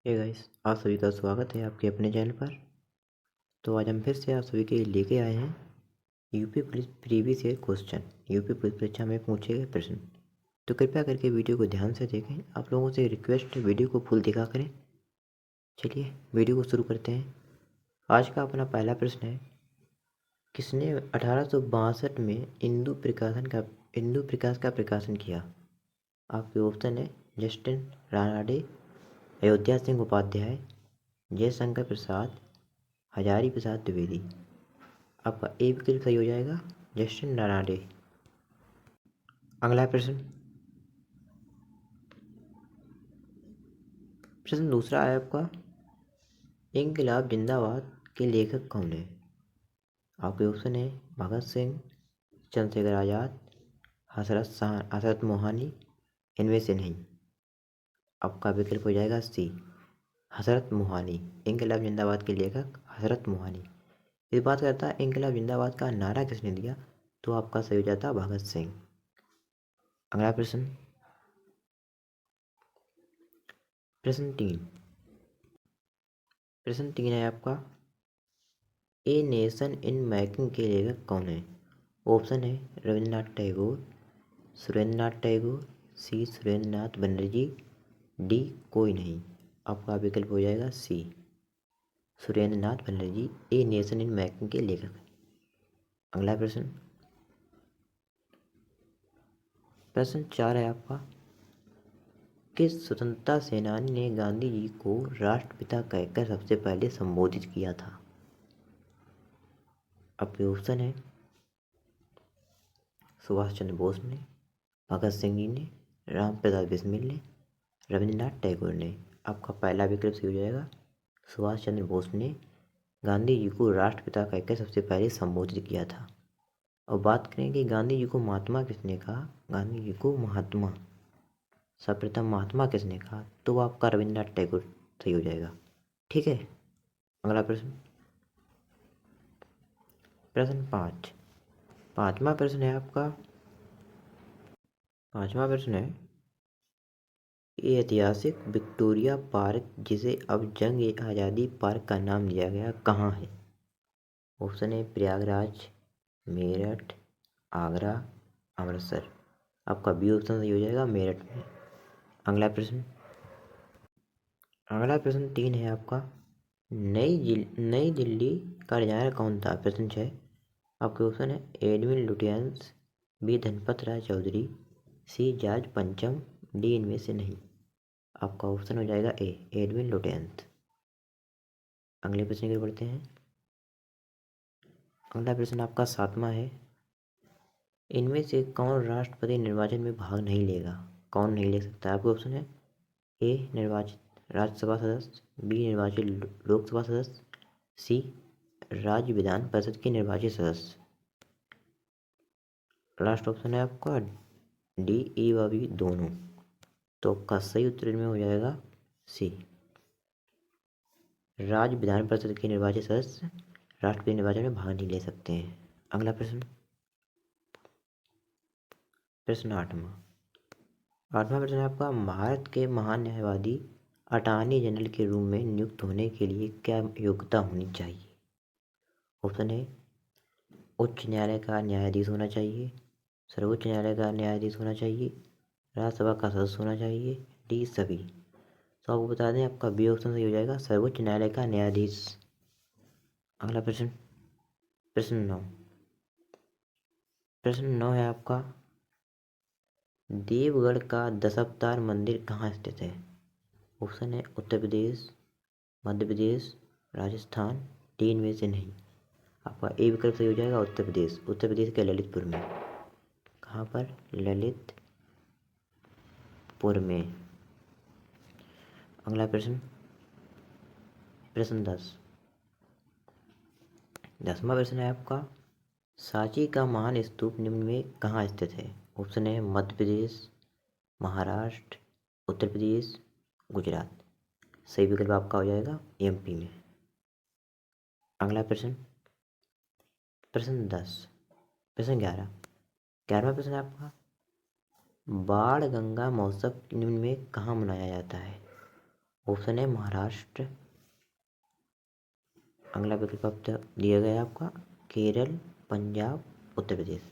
Hey guys, आप सभी का स्वागत है आपके अपने चैनल पर। तो आज हम फिर से आप सभी के लिए लेके आए हैं UP police previous year question, UP police परीक्षा में पूछे गए प्रश्न। तो कृपया करके वीडियो को ध्यान से देखें। आप लोगों से रिक्वेस्ट है, वीडियो को फुल देखा करें। चलिए वीडियो को शुरू करते हैं। आज का अपना पहला प्रश्न है, किसने 1862 में इंदु प्रकाश का प्रकाशन किया? आपके ऑप्शन है जस्टिन रानाडे, अयोध्या सिंह उपाध्याय, जयशंकर प्रसाद, हजारी प्रसाद द्विवेदी। आपका ए विकल्प सही हो जाएगा, जस्टिन रानाडे। अगला प्रश्न प्रश्न दूसरा है आपका, इनकलाब जिंदाबाद के लेखक कौन है? आपके ऑप्शन है भगत सिंह, चंद्रशेखर आज़ाद, हजरत मोहानी, इनमें से नहीं। आपका विकल्प हो जाएगा सी, हजरत मोहानी। इनकलाब जिंदाबाद के लेखक हजरत मोहानी। इस बात करता है इनकलाब जिंदाबाद का नारा किसने दिया, तो आपका सही हो जाता भगत सिंह। अगला प्रश्न प्रश्न तीन है आपका, ए नेशन इन मेकिंग के लेखक कौन है? ऑप्शन है रविंद्रनाथ टैगोर, सुरेंद्रनाथ टैगोर, सी सुरेंद्रनाथ बनर्जी, डी कोई नहीं। आपका विकल्प हो जाएगा C, Surendranath Banerjee a nation in making के लेखक। अगला प्रश्न 4 है आपका, किस स्वतंत्रता सेनानी ने गांधी जी को राष्ट्रपिता कहकर सबसे पहले संबोधित किया था? आपके ऑप्शन है सुभाष चंद्र बोस ने, भगत सिंह जी ने, राम प्रसाद बिस्मिल ने, रविंद्रनाथ टैगोर ने। आपका पहला विकल्प सही हो जाएगा, सुभाष चंद्र बोस ने गांधी जी को राष्ट्रपिता कहकर सबसे पहले संबोधित किया था। और बात करें कि गांधी जी को महात्मा किसने कहा, गांधी जी को महात्मा सर्वप्रथम महात्मा किसने कहा, तो आपका रविंद्रनाथ टैगोर सही हो जाएगा। ठीक है। अगला प्रश्न 5, पांचवा प्रश्न है आपका। पांचवा प्रश्न है, ये ऐतिहासिक विक्टोरिया पार्क जिसे अब जंग ए आज़ादी पार्क का नाम दिया गया कहाँ है? ऑप्शन है प्रयागराज, मेरठ, आगरा, अमृतसर। आपका बी ऑप्शन सही हो जाएगा, मेरठ में। अगला प्रश्न 3 है आपका, नई दिल्ली का डिजाइनर कौन था? प्रश्न 6। आपके ऑप्शन है एडविन लुटियंस, बी धनपत राय चौधरी, सी जॉर्ज पंचम, डी इनमें से नहीं। आपका ऑप्शन हो जाएगा ए, एडविन लुटियंस। अगले प्रश्न की ओर बढ़ते हैं। अगला प्रश्न आपका 7वां है, इनमें से कौन राष्ट्रपति निर्वाचन में भाग नहीं लेगा? कौन नहीं ले सकता? आपके ऑप्शन है ए निर्वाचित राज्यसभा सदस्य, बी निर्वाचित लोकसभा सदस्य, सी राज्य विधान परिषद के निर्वाचित सदस्य। लास्ट ऑप्शन है आपका डी, ई व बी दोनों। तो आपका सही उत्तर में हो जाएगा सी, राज्य विधान परिषद के निर्वाचित सदस्य राष्ट्रपति निर्वाचन में भाग नहीं ले सकते हैं। अगला प्रश्न 8वां प्रश्न है आपका, भारत के महान न्यायवादी अटॉर्नी जनरल के रूप में नियुक्त होने के लिए क्या योग्यता होनी चाहिए? ऑप्शन है उच्च न्यायालय का न्यायाधीश होना चाहिए, सर्वोच्च न्यायालय का न्यायाधीश होना चाहिए, राज्यसभा का सदस्य होना चाहिए, डी सभी। तो आपको बता दें आपका बी ऑप्शन सही हो जाएगा, सर्वोच्च न्यायालय का न्यायाधीश। अगला प्रश्न 9। प्रश्न 9 है आपका, देवगढ़ का दशावतार मंदिर कहाँ स्थित है? ऑप्शन है उत्तर प्रदेश, मध्य प्रदेश, राजस्थान, डी इनमें से नहीं। आपका ए विकल्प सही हो जाएगा, उत्तर प्रदेश। उत्तर प्रदेश के ललितपुर में। कहाँ पर? ललितपुर में। अगला प्रश्न 10। 10वां प्रश्न है आपका, सांची का महान स्तूप निम्न में कहाँ स्थित है? ऑप्शन है मध्य प्रदेश, महाराष्ट्र, उत्तर प्रदेश, गुजरात। सही विकल्प आपका हो जाएगा एमपी में। अगला प्रश्न 10। प्रश्न 11। 11वां प्रश्न है आपका, बाण गंगा महोत्सव निम्न में कहाँ मनाया जाता है? ऑप्शन है महाराष्ट्र। अगला विकल्प अब तक दिया गया है आपका केरल, पंजाब, उत्तर प्रदेश।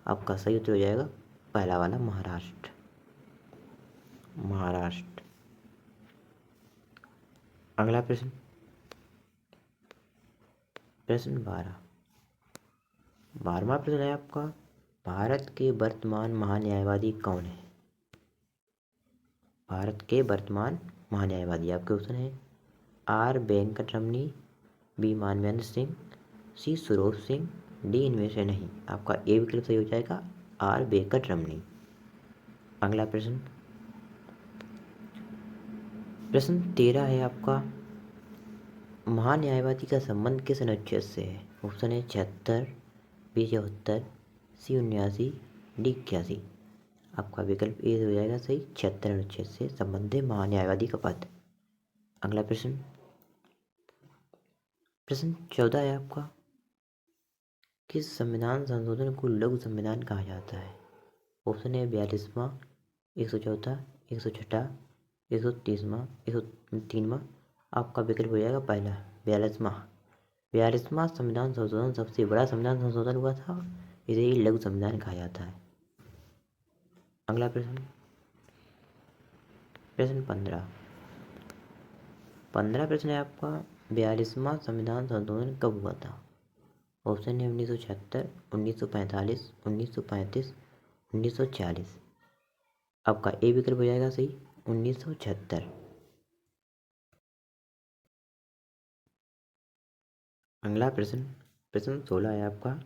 आपका सही उत्तर हो जाएगा पहला वाला महाराष्ट्र। महाराष्ट्र। अगला प्रश्न, प्रश्न 12वां प्रश्न है आपका, भारत के वर्तमान महान्यायवादी कौन है? भारत के वर्तमान महान्यायवादी आपके ऑप्शन है R Venkataramani, B Manvendra Singh, C Suroj Singh, D इनमें से नहीं। आपका ए विकल्प सही हो जाएगा आर वेंकटरमणी। अगला प्रश्न, प्रश्न 13 है आपका, महान्यायवादी का संबंध किस अनुच्छेद से है? ऑप्शन है 76, बी 74, सी 79, डी 81। आपका विकल्प ए हो जाएगा सही, 76 अनुच्छेद से संबंधित महान्यायवादी का पद। अगला प्रश्न, प्रश्न 14 है आपका, किस संविधान संशोधन को लघु संविधान कहा जाता है? ऑप्शन है 42वां, 104, 106, 130वां, 103वां। आपका विकल्प हो जाएगा पहला 42वां। 42वां संविधान संशोधन सबसे बड़ा संविधान संशोधन हुआ था, इसे ही लघु संविधान कहा जाता है। अगला प्रश्न, प्रश्न 15 प्रश्न है आपका, 42वां संविधान संशोधन कब हुआ था? ऑप्शन है 1976, 1945, 1935, 1940। आपका ए विकल्प हो जाएगा सही 1976। अगला प्रश्न, प्रश्न 16 है आपका,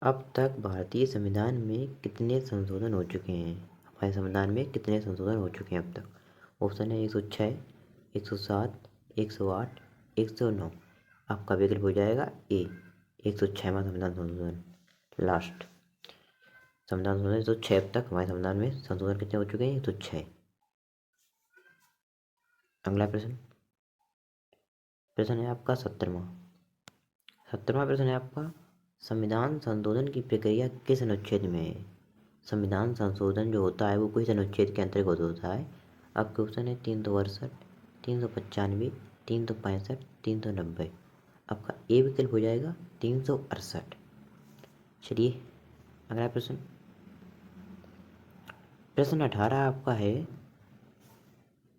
अब तक भारतीय संविधान में कितने संशोधन हो चुके हैं? हमारे संविधान में कितने संशोधन हो चुके हैं अब तक? ऑप्शन है 106, 107, 108, 109। आपका विकल्प हो जाएगा ए 106वां संविधान संशोधन। लास्ट संविधान संशोधन 106। अब तक हमारे संविधान में संशोधन कितने हो चुके हैं? 106। अगला प्रश्न, प्रश्न है आपका 17वां प्रश्न है आपका, संविधान संशोधन की प्रक्रिया किस अनुच्छेद में है? संविधान संशोधन जो होता है वो किस अनुच्छेद के अंतर्गत होता है? आपके ऑप्शन है 368, 395, 365, 390। आपका ए विकल्प हो जाएगा 368। चलिए अगला प्रश्न, प्रश्न 18 आपका है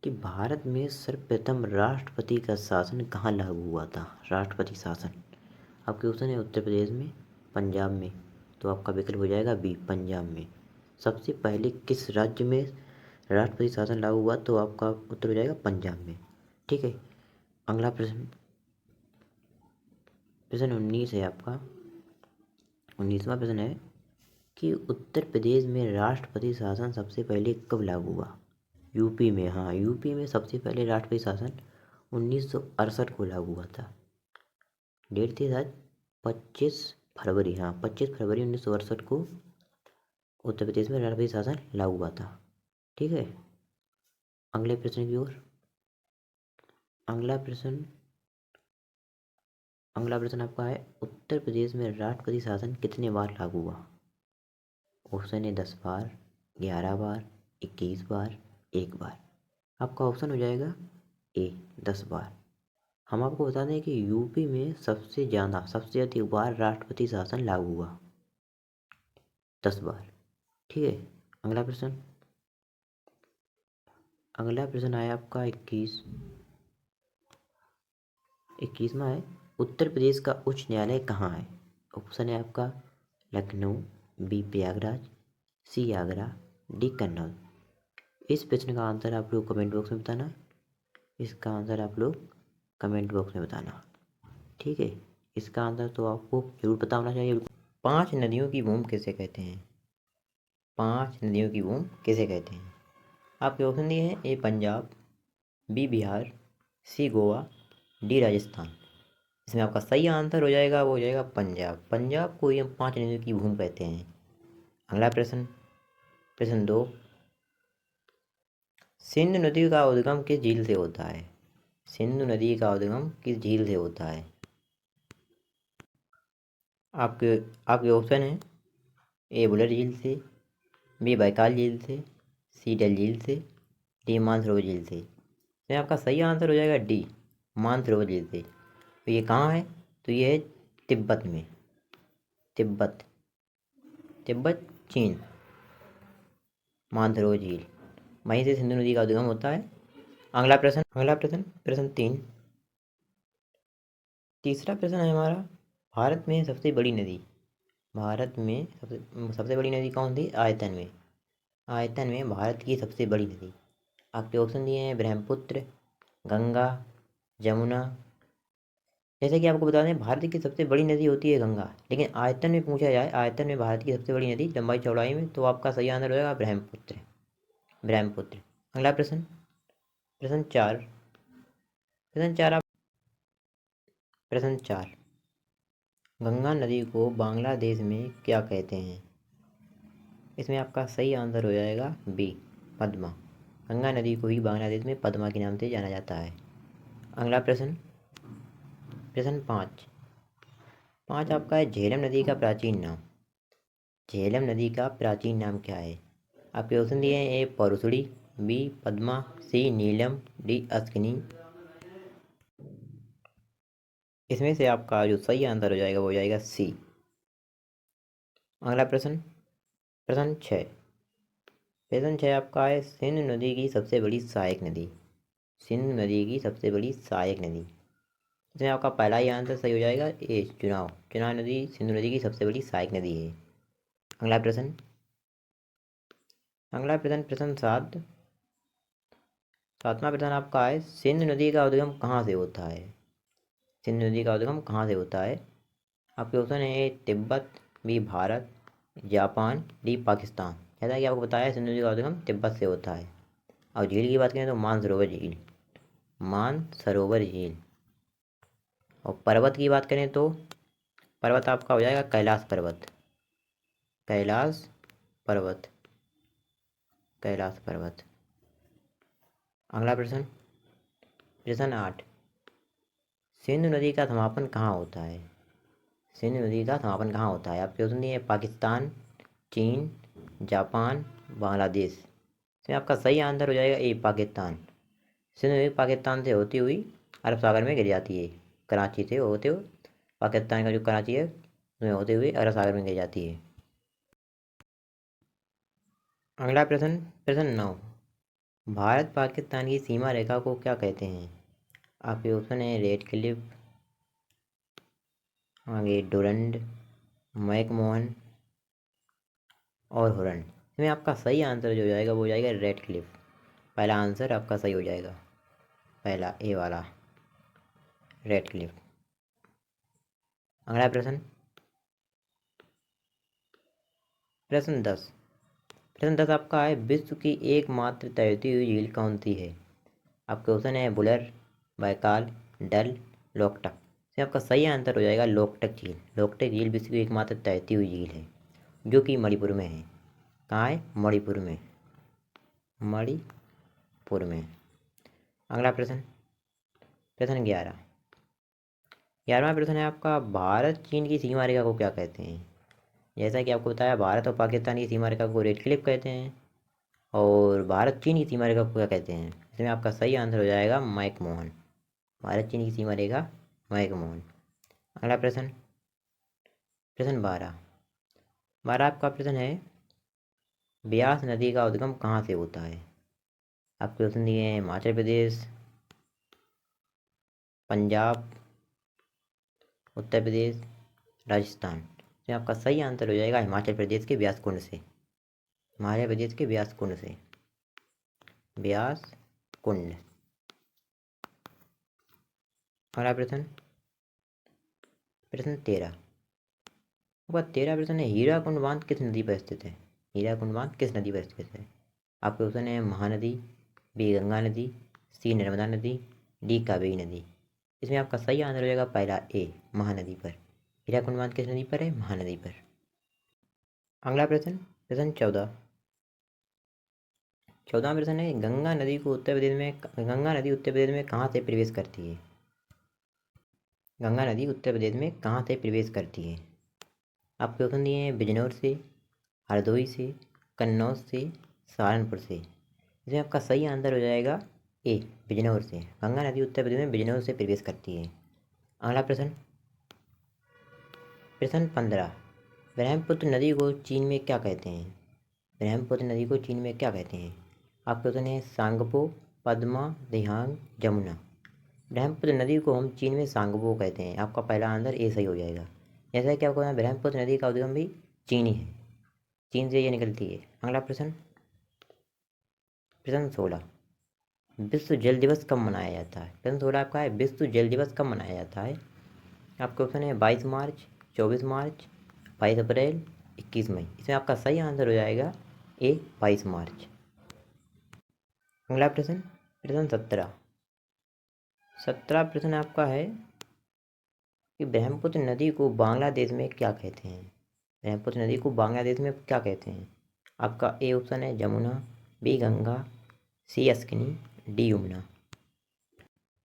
कि भारत में सर्वप्रथम राष्ट्रपति का शासन कहाँ लागू हुआ था? राष्ट्रपति शासन आपके ऑप्शन है उत्तर प्रदेश में, पंजाब में। तो आपका विकल्प हो जाएगा बी पंजाब में। सबसे पहले किस राज्य में राष्ट्रपति शासन लागू हुआ? तो आपका उत्तर हो जाएगा पंजाब में। ठीक है। अगला प्रश्न, प्रश्न 19 है आपका। 19वां प्रश्न है कि उत्तर प्रदेश में राष्ट्रपति शासन सबसे पहले कब लागू हुआ? यूपी में, हाँ यूपी में सबसे पहले राष्ट्रपति शासन 1968 को लागू हुआ था। डेट थी शायद 25 फरवरी, हाँ 25 फरवरी 1968 को उत्तर प्रदेश में राष्ट्रपति शासन लागू हुआ था। ठीक है। अगले प्रश्न की ओर, अगला प्रश्न आपका है, उत्तर प्रदेश में राष्ट्रपति शासन कितने बार लागू हुआ? ऑप्शन है 10 बार, 11 बार, 21 बार, 1 बार। आपका ऑप्शन हो जाएगा ए 10 बार। हम आपको बता दें कि यूपी में सबसे अधिक बार राष्ट्रपति शासन लागू हुआ 10 बार। ठीक है। अगला प्रश्न, आया आपका 21वां है, उत्तर प्रदेश का उच्च न्यायालय कहाँ है? ऑप्शन है आपका लखनऊ, बी प्रयागराज, सी आगरा, डी कन्नौज। इस प्रश्न का आंसर आप लोग कमेंट बॉक्स में बताना। इसका आंसर आप लोग कमेंट बॉक्स में बताना। ठीक है। इसका आंसर तो आपको जरूर पता होना चाहिए। 5 नदियों की भूमि किसे कहते हैं? 5 नदियों की भूमि किसे कहते हैं? आपके ऑप्शन दिए हैं ए पंजाब, बी बिहार, सी गोवा, डी राजस्थान। इसमें आपका सही आंसर हो जाएगा, वो हो जाएगा पंजाब। पंजाब को ही हम 5 नदियों की भूमि कहते हैं। अगला प्रश्न, प्रश्न 2, सिंधु नदी का उद्गम किस झील से होता है? सिंधु नदी का उद्गम किस झील से होता है? आपके ऑप्शन हैं ए बुलर झील से, बी बैकाल झील से, सी डल झील से, डी मानसरोवर झील से। इसमें आपका सही आंसर हो जाएगा डी, मानसरोवर झील से। तो ये कहाँ है? तो ये है तिब्बत में। तिब्बत, तिब्बत चीन, मानसरोवर झील, वहीं से सिंधु नदी का उद्गम होता है। अगला प्रश्न प्रश्न 3। तीसरा प्रश्न है हमारा, भारत में सबसे बड़ी नदी, भारत में सबसे बड़ी नदी कौन थी? आयतन में, आयतन में भारत की सबसे बड़ी नदी। आपके ऑप्शन दिए हैं ब्रह्मपुत्र, गंगा, यमुना। जैसे कि आपको बता दें, भारत की सबसे बड़ी नदी होती है गंगा, लेकिन आयतन में पूछा जाए, आयतन में भारत की सबसे बड़ी नदी लंबाई चौड़ाई में, तो आपका सही आंसर हो जाएगा ब्रह्मपुत्र, ब्रह्मपुत्र। अगला प्रश्न प्रश्न 4। प्रश्न 4 आप प्रश्न 4, गंगा नदी को बांग्लादेश में क्या कहते हैं? इसमें आपका सही आंसर हो जाएगा बी, पद्मा। गंगा नदी को ही बांग्लादेश में पद्मा के नाम से जाना जाता है। अगला प्रश्न प्रश्न 5। आपका है, झेलम नदी का प्राचीन नाम, झेलम नदी का प्राचीन नाम क्या है? आपके ऑप्शन दिए हैं, ए परुसड़ी, बी पद्मा, सी नीलम, डी अस्किनी। इसमें से आपका जो सही आंसर हो जाएगा वो हो जाएगा सी। अगला प्रश्न प्रश्न 6। प्रश्न 6 आपका है, सिंधु नदी की सबसे बड़ी सहायक नदी, सिंधु नदी की सबसे बड़ी सहायक नदी। इसमें आपका पहला ही आंसर सही हो जाएगा, ए चुनाव, चुनाव नदी सिंधु नदी की सबसे बड़ी सहायक नदी है। अगला प्रश्न प्रश्न 7। सातवां प्रश्न आपका है, सिंधु नदी का उद्गम कहाँ से होता है? सिंधु नदी का उद्गम कहाँ से होता है? आपके ऑप्शन है, A Tibet, B Bharat, Japan, D Pakistan. जैसा कि आपको बताया, सिंधु नदी का उद्गम तिब्बत से होता है। और झील की बात करें तो मानसरोवर झील, मानसरोवर झील। और पर्वत की बात करें तो पर्वत आपका हो जाएगा कैलाश पर्वत, कैलाश पर्वत, कैलाश पर्वत। अगला प्रश्न प्रश्न 8। सिंधु नदी का समापन कहाँ होता है? सिंधु नदी का समापन कहाँ होता है? आपके ऑप्शन दिए पाकिस्तान, चीन, जापान, बांग्लादेश। इसमें आपका सही आंसर हो जाएगा ए पाकिस्तान। सिंधु नदी पाकिस्तान से होती हुई अरब सागर में गिर जाती है, कराची से होते हुए पाकिस्तान का जो कराची है उसमें होते हुए अरब सागर में गिर जाती है। अगला प्रश्न प्रश्न 9। भारत पाकिस्तान की सीमा रेखा को क्या कहते हैं? आपके ऑप्शन है, रेड क्लिफ, आगे डुरंड, मैकमोहन और हुरन। इसमें आपका सही आंसर जो हो जाएगा वो हो जाएगा रेड क्लिफ। पहला आंसर आपका सही हो जाएगा, पहला ए वाला, रेड क्लिफ। अगला प्रश्न प्रश्न 10। प्रश्न 10 आपका है, विश्व की एकमात्र तैरती हुई झील कौन सी है? आपके ऑप्शन है बुलर, बैकाल, डल, लोकटक। इसमें आपका सही आंसर हो जाएगा लोकटक झील। लोकटक झील विश्व की एकमात्र तैरती हुई झील है, जो कि मणिपुर में है। कहाँ है? मणिपुर में, मणिपुर में। अगला प्रश्न प्रश्न 11। 11वां प्रश्न है आपका, भारत चीन की सीमा रेखा को क्या कहते हैं? जैसा कि आपको बताया, भारत और पाकिस्तान की सीमा रेखा को रेड क्लिफ कहते हैं, और भारत चीन की सीमा रेखा को क्या कहते हैं? इसमें आपका सही आंसर हो जाएगा मैकमोहन। भारत चीन की सीमा रेखा मैकमोहन। अगला प्रश्न प्रश्न 12। 12 आपका प्रश्न है, ब्यास नदी का उद्गम कहाँ से होता है? आपके ऑप्शन दिए हैं, हिमाचल प्रदेश, पंजाब, उत्तर प्रदेश, राजस्थान। इसमें आपका सही आंसर हो जाएगा हिमाचल प्रदेश के व्यास कुंड से, हिमाचल प्रदेश के व्यास कुंड से, व्यास कुंड। अगला प्रश्न प्रश्न 13। आपका 13 प्रश्न है, हीराकुंड बांध किस नदी पर स्थित है? हीराकुंड बांध किस नदी पर स्थित है? आपके ऑप्शन है, महानदी, बी गंगा नदी, सी नर्मदा नदी, डी कावेरी नदी। इसमें आपका सही आंसर हो जाएगा पहला ए, महानदी पर। हीराकुंड बांध किस नदी पर है? महानदी पर। अगला प्रश्न प्रश्न 14। 14वां प्रश्न है, गंगा नदी को उत्तर प्रदेश में, गंगा नदी उत्तर प्रदेश में कहाँ से प्रवेश करती है? गंगा नदी उत्तर प्रदेश में कहाँ से प्रवेश करती है? आपके ऑप्शन दिए हैं, बिजनौर से, हरदोई से, कन्नौज से, सहारनपुर से। इसमें आपका सही आंसर हो जाएगा ए बिजनौर से। गंगा नदी उत्तर प्रदेश में बिजनौर से प्रवेश करती है। अगला प्रश्न, प्रश्न 15, ब्रह्मपुत्र नदी को चीन में क्या कहते हैं? ब्रह्मपुत्र नदी को चीन में क्या कहते हैं? आपके ऑप्शन है सांगपो, पद्मा, दिहांग, जमुना। ब्रह्मपुत्र नदी को हम चीन में सांगपो कहते हैं। आपका पहला आंसर ए सही हो जाएगा। जैसा कि आपको ब्रह्मपुत्र नदी का उद्गम भी चीन ही है, चीन से ये निकलती है। अगला प्रश्न, प्रश्न 16, विश्व जल दिवस कब मनाया जाता है? प्रश्न 16 आपका है विश्व जल दिवस कब मनाया जाता है? आपका ऑप्शन है 22 मार्च, 24 मार्च, 22 अप्रैल, 21 मई। इसमें आपका सही आंसर हो जाएगा ए 22 मार्च। अगला प्रश्न, प्रश्न 17, 17 प्रश्न आपका है कि ब्रह्मपुत्र नदी को बांग्लादेश में क्या कहते हैं? ब्रह्मपुत्र नदी को बांग्लादेश में क्या कहते हैं? आपका ए ऑप्शन है जमुना, बी गंगा, सी अस्किनी, डी यमुना।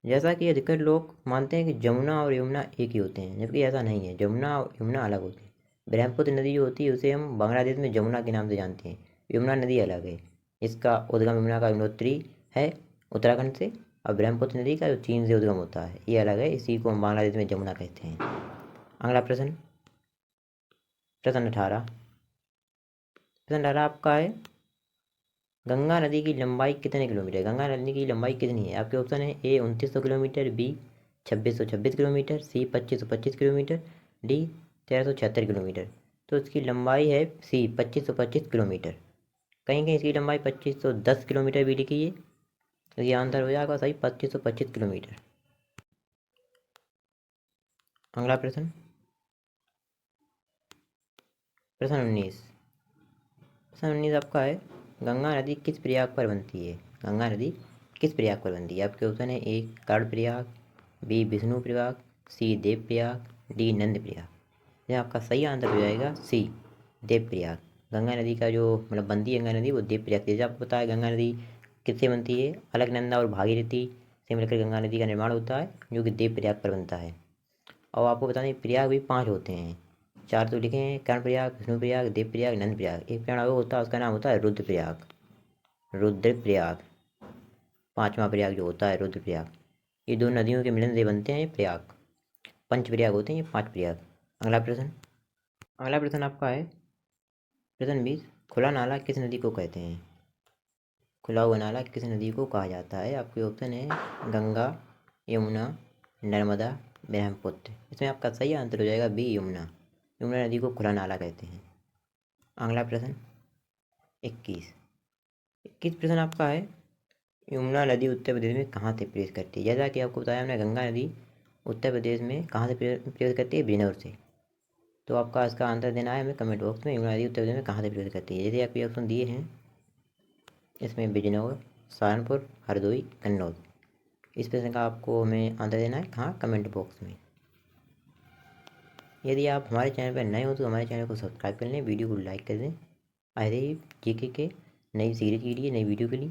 जैसा कि अधिकतर लोग मानते हैं कि जमुना और यमुना एक ही होते हैं, जबकि ऐसा नहीं है। जमुना और यमुना अलग होती है। ब्रह्मपुत्र नदी जो होती है उसे हम बांग्लादेश में जमुना के नाम से जानते हैं, यमुना नदी अलग है। इसका उद्गम यमुना का यमुनोत्री है उत्तराखंड से, और ब्रह्मपुत्र नदी का जो चीन से उद्गम होता है ये अलग है, इसी को हम बांग्लादेश में जमुना कहते हैं। अगला प्रश्न, प्रश्न 18, प्रश्न 18 आपका है गंगा नदी की लंबाई कितने किलोमीटर? गंगा नदी की लंबाई कितनी है? आपके ऑप्शन है ए 2900 किलोमीटर, बी 2626 किलोमीटर, सी 2525 किलोमीटर, डी 1376 किलोमीटर। तो इसकी लंबाई है सी 2525 किलोमीटर। कहीं कहीं इसकी लंबाई 2510 किलोमीटर भी लिखी है, तो ये आंसर हो जाएगा सही 2525 किलोमीटर। अगला प्रश्न, प्रश्न 19, प्रश्न 19 आपका है गंगा नदी किस प्रयाग पर बनती है? गंगा नदी किस प्रयाग पर बनती है? आपके ऑप्शन है ए कर्णप्रयाग, बी विष्णु प्रयाग, सी देव प्रयाग, डी नंद प्रयाग। यह आपका सही आंसर हो जाएगा सी देव प्रयाग। गंगा नदी का जो मतलब बनती है गंगा नदी वो देव प्रयाग से। जैसे आपको पता है गंगा नदी किससे बनती है? अलकनंदा और भागीरथी से मिलकर गंगा नदी का निर्माण होता है, जो कि देव प्रयाग पर बनता है। और आपको बता दें प्रयाग भी 5 होते हैं, 4 तो लिखे हैं, कर्णप्रयाग, विष्णुप्रयाग, देवप्रयाग, नंदप्रयाग। एक प्रयाग और होता है उसका नाम होता है रुद्रप्रयाग, रुद्रप्रयाग। 5वां प्रयाग जो होता है रुद्रप्रयाग। ये 2 नदियों के मिलन से बनते हैं प्रयाग, पंचप्रयाग होते हैं ये 5 प्रयाग। अगला प्रश्न, अगला प्रश्न आपका है प्रश्न 20, खुला नाला किस नदी को कहते हैं? खुला हुआ नाला किस नदी को कहा जाता है? आपके ऑप्शन है गंगा, यमुना, नर्मदा, ब्रह्मपुत्र। इसमें आपका सही आंसर हो जाएगा बी यमुना। यमुना नदी को खुला नाला कहते हैं। अगला प्रश्न 21, 21 प्रश्न आपका है यमुना नदी उत्तर प्रदेश में कहाँ से प्रवेश करती है? जैसा कि आपको बताया हमने गंगा नदी उत्तर प्रदेश में कहाँ से प्रवेश करती है? बिजनौर से। तो आपका इसका आंसर देना है हमें कमेंट बॉक्स में, यमुना नदी उत्तर प्रदेश में कहाँ से प्रवेश करती है। जैसे आपके ऑप्शन दिए हैं इसमें बिजनौर, सहारनपुर, हरदोई, कन्नौज। इस प्रश्न का आपको हमें आंसर देना है कहाँ? कमेंट बॉक्स में। यदि आप हमारे चैनल पर नए हो तो हमारे चैनल को सब्सक्राइब कर लें, वीडियो को लाइक कर दें। ऐसे ही जीके के नई सीरीज के लिए, नई वीडियो के लिए।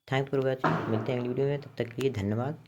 Thanks for watching. मिलते हैं अगली वीडियो में, तब तक के लिए धन्यवाद।